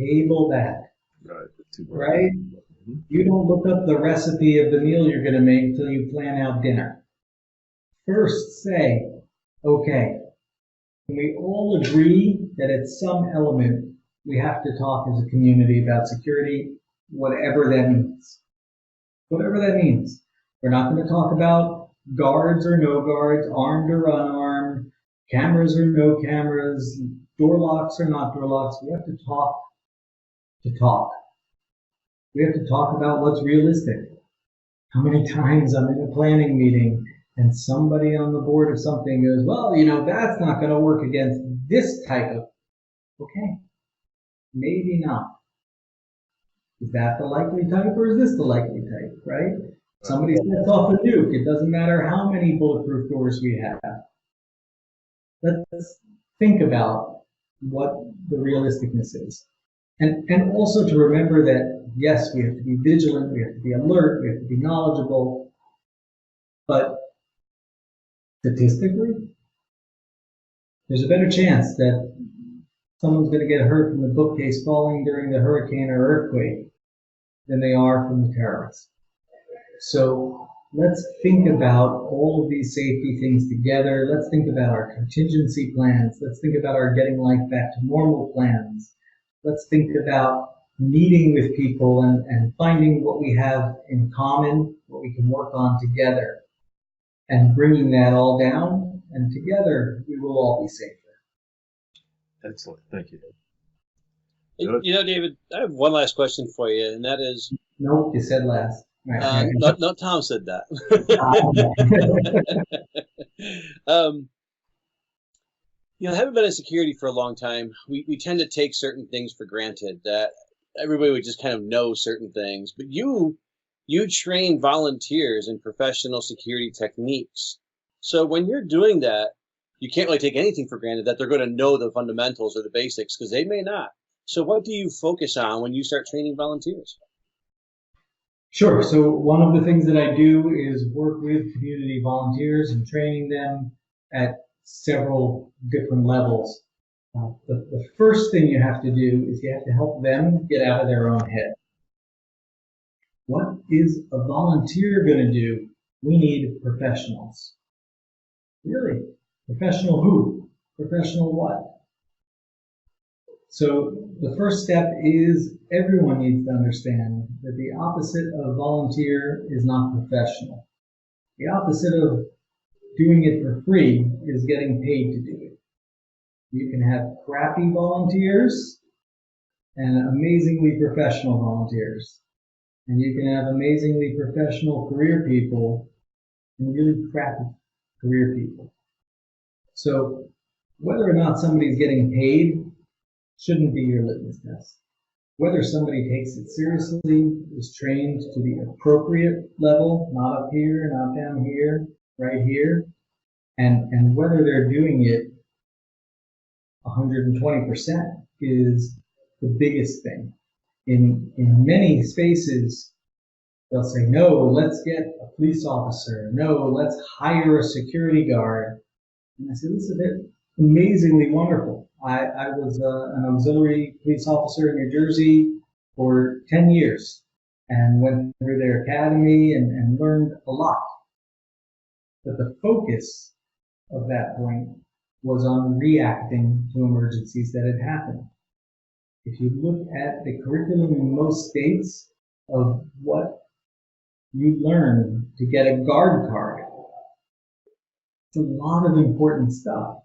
Table that. Right? You don't look up the recipe of the meal you're going to make until you plan out dinner. First say, okay, can we all agree that at some element we have to talk as a community about security, whatever that means. Whatever that means. We're not going to talk about guards or no guards, armed or unarmed, cameras or no cameras, door locks or not door locks. We have to talk to talk. We have to talk about what's realistic. How many times I'm in a planning meeting and somebody on the board of something goes, well, that's not going to work against this type of, okay, maybe not. Is that the likely type or is this the likely type, right? Somebody sets off a nuke. It doesn't matter how many bulletproof doors we have. Let's think about what the realisticness is. And also to remember that, yes, we have to be vigilant, we have to be alert, we have to be knowledgeable, but statistically, there's a better chance that someone's going to get hurt from the bookcase falling during the hurricane or earthquake than they are from the terrorists. So let's think about all of these safety things together. Let's think about our contingency plans. Let's think about our getting life back to normal plans. Let's think about meeting with people and finding what we have in common, what we can work on together, and bringing that all down, and together we will all be safer. Excellent. Thank you. You know, David, I have one last question for you, and that is... Nope, you said last. Right. No, Tom said that. You know, having been in security for a long time, we tend to take certain things for granted, that everybody would just kind of know certain things. But you train volunteers in professional security techniques. So when you're doing that, you can't really take anything for granted that they're going to know the fundamentals or the basics, because they may not. So what do you focus on when you start training volunteers? Sure. So one of the things that I do is work with community volunteers and training them at several different levels. The first thing you have to do is you have to help them get out of their own head. What is a volunteer going to do? We need professionals. Really? Professional who? Professional what? So the first step is everyone needs to understand that the opposite of volunteer is not professional. The opposite of doing it for free is getting paid to do it. You can have crappy volunteers and amazingly professional volunteers. And you can have amazingly professional career people and really crappy career people. So whether or not somebody's getting paid shouldn't be your litmus test. Whether somebody takes it seriously, is trained to the appropriate level, not up here, not down here, right here, and whether they're doing it 120% is the biggest thing. In many spaces, they'll say, no, let's get a police officer. No, let's hire a security guard. And I said, this is amazingly wonderful. I was an auxiliary police officer in New Jersey for 10 years and went through their academy and learned a lot. But the focus of that point was on reacting to emergencies that had happened. If you look at the curriculum in most states of what you learn to get a guard card, it's a lot of important stuff.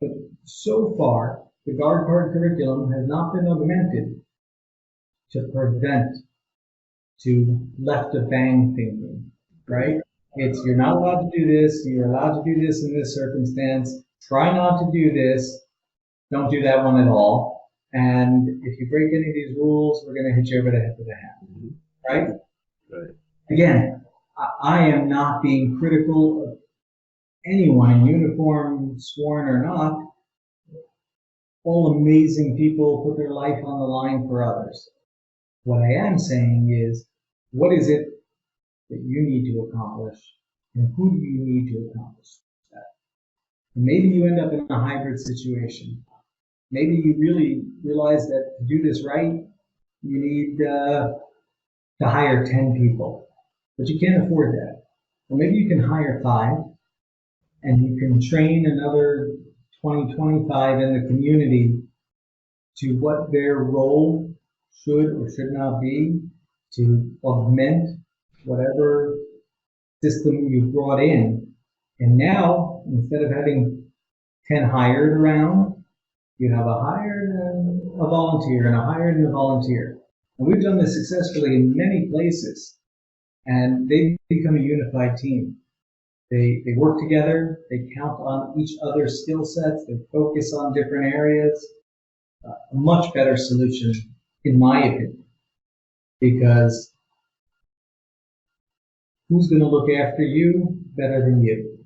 But so far, the guard card curriculum has not been augmented to prevent, to left of bang thinking, right? It's you're not allowed to do this, you're allowed to do this in this circumstance, try not to do this, don't do that one at all, and if you break any of these rules, we're going to hit you over the head with a hammer, right? Right. Again, I am not being critical of anyone in uniform, sworn or not. All amazing people put their life on the line for others. What I am saying is, what is it that you need to accomplish, and who do you need to accomplish that? And maybe you end up in a hybrid situation. Maybe you really realize that to do this right, you need to hire 10 people, but you can't afford that. Well, maybe you can hire 5, and you can train another 20, 25 in the community to what their role should or should not be to augment whatever system you brought in. And now, instead of having 10 hired around, you have a hired and a volunteer and a hired and a volunteer. And we've done this successfully in many places, and they've become a unified team. They work together, they count on each other's skill sets, they focus on different areas. A much better solution, in my opinion, because who's going to look after you better than you,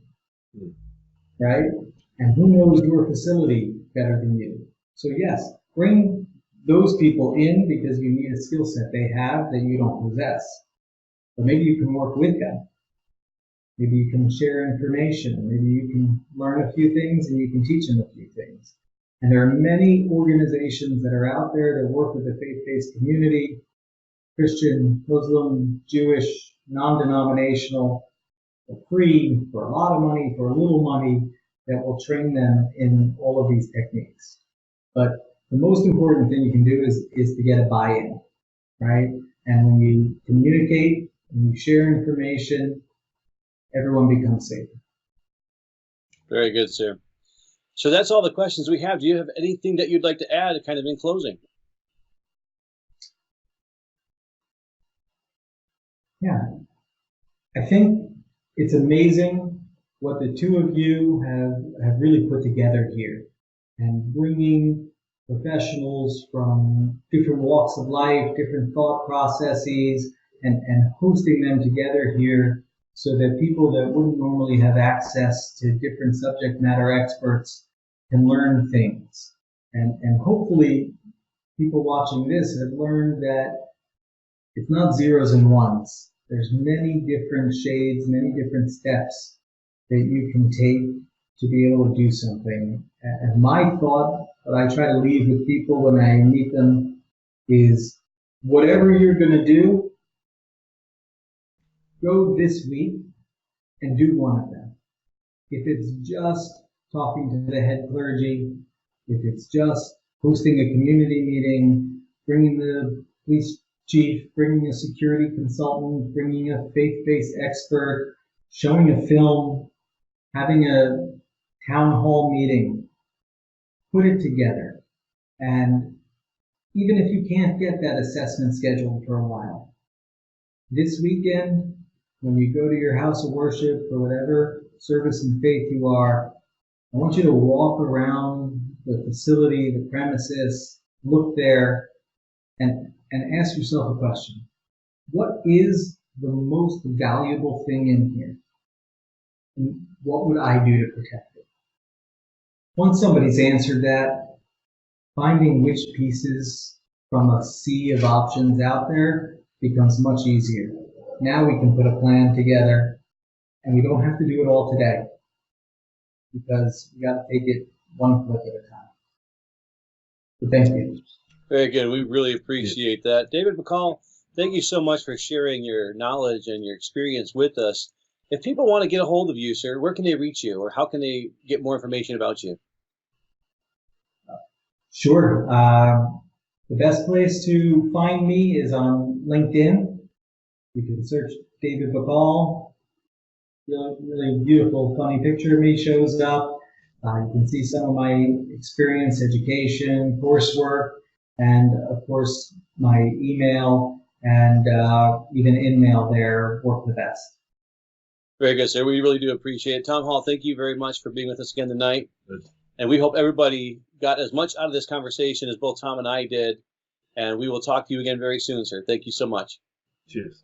right? And who knows your facility better than you? So yes, bring those people in because you need a skill set they have that you don't possess. But maybe you can work with them. Maybe you can share information. Maybe you can learn a few things and you can teach them a few things. And there are many organizations that are out there that work with the faith-based community, Christian, Muslim, Jewish, non-denominational, for free, for a lot of money, for a little money, that will train them in all of these techniques. But the most important thing you can do is to get a buy-in, right? And when you communicate and you share information, everyone becomes safer. Very good, sir. So that's all the questions we have. Do you have anything that you'd like to add kind of in closing? Yeah. I think it's amazing what the two of you have really put together here, and bringing professionals from different walks of life, different thought processes, and hosting them together here so that people that wouldn't normally have access to different subject matter experts can learn things. And hopefully people watching this have learned that it's not zeros and ones. There's many different shades, many different steps that you can take to be able to do something. And my thought that I try to leave with people when I meet them is, whatever you're going to do, go this week and do one of them. If it's just talking to the head clergy, if it's just hosting a community meeting, bringing the police chief, bringing a security consultant, bringing a faith-based expert, showing a film, having a town hall meeting, put it together. And even if you can't get that assessment scheduled for a while, this weekend, when you go to your house of worship or whatever service and faith you are, I want you to walk around the facility, the premises, look there, and ask yourself a question. What is the most valuable thing in here? And what would I do to protect it? Once somebody's answered that, finding which pieces from a sea of options out there becomes much easier. Now we can put a plan together, and we don't have to do it all today, because we got to take it one clip at a time. So thanks, Peter. Very good. We really appreciate that. David Bacall, thank you so much for sharing your knowledge and your experience with us. If people want to get a hold of you, sir, where can they reach you, or how can they get more information about you? Sure. The best place to find me is on LinkedIn. You can search David Bacall. Really beautiful, funny picture of me shows up. You can see some of my experience, education, coursework, and of course my email and even in-mail there work the best. Very good, sir. We really do appreciate it. Tom Hall, thank you very much for being with us again tonight. Good. And we hope everybody got as much out of this conversation as both Tom and I did. And we will talk to you again very soon, sir. Thank you so much. Cheers.